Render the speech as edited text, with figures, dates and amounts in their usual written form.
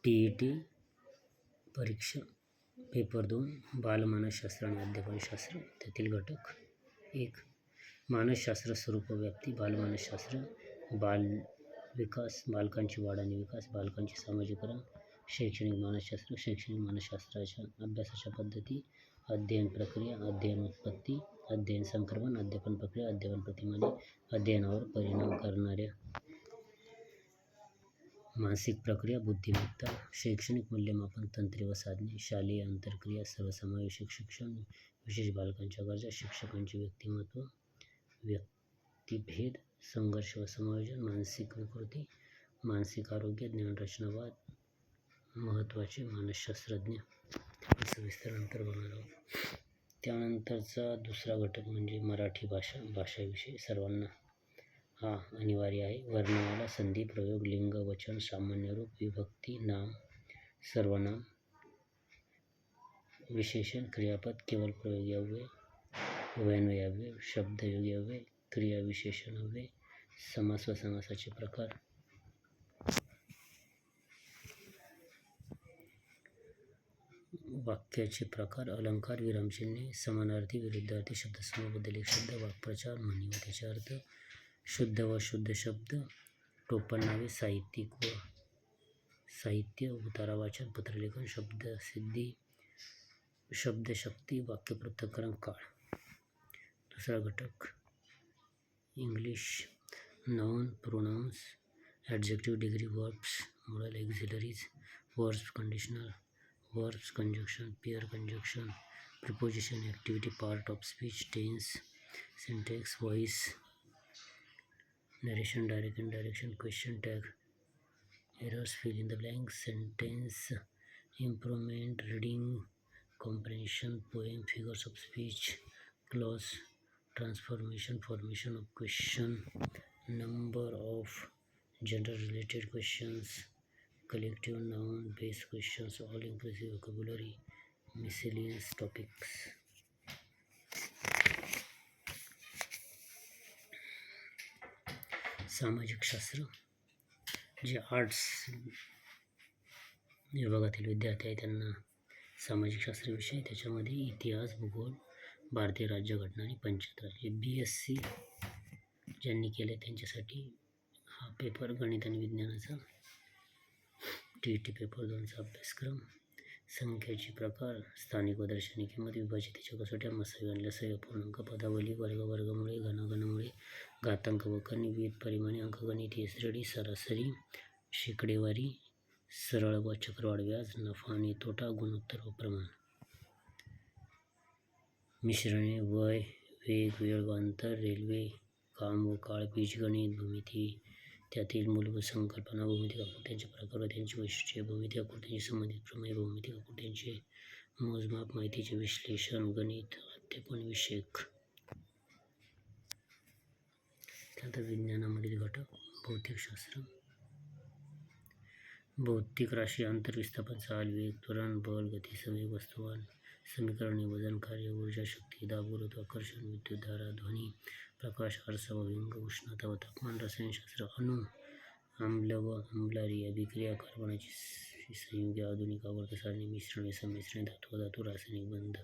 TET परीक्षा paper 2 बालमानसशास्त्र आणि अध्यापनशास्त्र. त्यातील घटक 1. मानसशास्त्र स्वरूप व्याप्ती. बालमानसशास्त्र बाल विकास, बालकांची वाढ आणि विकास, बालकांचे सामाजिकरण. शैक्षणिक मानसशास्त्र शैक्षणिक मानसशास्त्राच्या अभ्यासाच्या पद्धती, अध्ययन प्रक्रिया, अध्ययन उत्पत्ती, अध्ययन संक्रमण, अध्यापन प्रक्रिया, अध्यापन प्रतिमाने, अध्ययनावर परिणाम करणाऱ्या मानसिक प्रक्रिया, बुद्धिमत्ता. शैक्षणिक मूल्यमापन तंत्रे व साधने, शालेय आंतरक्रिया, सर्वसमावेशक शिक्षण, विशेष बालकांच्या गरजा, शिक्षकांचे व्यक्तिमत्व, व्यक्तिभेद, संघर्ष व समायोजन, मानसिक विकृती, मानसिक आरोग्य, ज्ञानरचनावाद, महत्त्वाचे मानसशास्त्रज्ञ. सविस्तर नंतर बघणार आहोत. त्यानंतरचा दुसरा घटक म्हणजे मराठी भाषाविषयी सर्वांना हा अनिवार्य आहे. वर्णमाला, संधी, प्रयोग, लिंग, वचन, सामान्य रूप, विभक्ती, नाम, सर्वनाम, विशेषण, क्रियापद, केवळ प्रयोग अव्यय, उभयान्वयी अव्यय, शब्दयोगी अव्यय, क्रिया विशेषण अव्यय, समास व समासाचे प्रकार. वाक्याचे प्रकार, अलंकार, विरामचिन्हे, समानार्थी, विरुद्धार्थी, शब्दसमूहाबद्दल एक शब्द, वाक्प्रचार, म्हणी व त्याचे अर्थ, शुद्ध व अशुद्ध शब्द, टोपणनावे, साहित्य, उतारावाचन, पत्रलेखन, शब्दसिद्धी, शब्दशक्ती, वाक्य पृथक्करण, काळ. दुसरा घटक English. Noun, pronouns, adjective, degree, verbs, modal, auxiliaries, verbs, conditional verbs, conjunction, pair conjunction, preposition, activity, part of speech, tense, syntax, voice, narration, direct, indirection, question tag, errors, fill in the blanks, sentence improvement, reading comprehension, poem, figures of speech, clause, transformation, formation of question, number of gender related questions, collective noun based questions, all inclusive vocabulary, miscellaneous topics. सामाजिक शास्त्र जे arts विभागातील विद्यार्थी आहेत त्यांना सामाजिक शास्त्राविषयी, त्याच्यामध्ये इतिहास, भूगोल, भारतीय राज्यघटना आणि पंचायत राज. BSc ज्यांनी केले त्यांच्यासाठी हा पेपर गणित आणि विज्ञानाचा TET पेपर 2चा अभ्यासक्रम. संख्याचे प्रकार, स्थानिक व दर्शनी किंमत, विभाज्यतेच्या कसोट्या, मसावी आणि लसावी अपूर्णांक, पदावली, वर्ग, वर्गमुळे, घनमुळे, घातांक व कणी, विविध परिमाणे, अंकगणित, एसरेडी, सरासरी, शेकडेवारी, सरळ व चक्रवाढ व्याज, नफा आणि तोटा, गुणोत्तर व प्रमाण. मिश्रणे, वय, वेग, वेळ व अंतर, रेल्वे, काम व काळ, बीजगणित, भूमिती, त्यातील मूलभूत संकल्पना, भौमितिक आकृत्यांचे प्रकार व त्यांची वैशिष्ट्ये, भौमितिक आकृत्यांशी संबंधित प्रमेय, भौमितिक आकृत्यांचे मोजमाप, माहितीचे विश्लेषण, गणित, अध्यापन विषयक. त्यानंतर विज्ञानामधील घटक, भौतिकशास्त्र, भौतिक राशी, अंतर्विस्थापन, चाल, वेग, त्वरण, बल, गती, संवेग, वस्तुमान, समीकरणे, वजन, कार्य, ऊर्जा, शक्ती, दाब, गुरुत्वाकर्षण, विद्युतधारा, ध्वनी, प्रकाश, आरसा व व्यंग, उष्णता व तापमान, रसायनशास्त्र, अणु, आम्ल व आम्लारी, अभिक्रिया, कार्बनाची संयुगे, आधुनिक आवर्त सारणी, मिश्रणे, संमिश्रणे, धातू व धातू, रासायनिक बंध.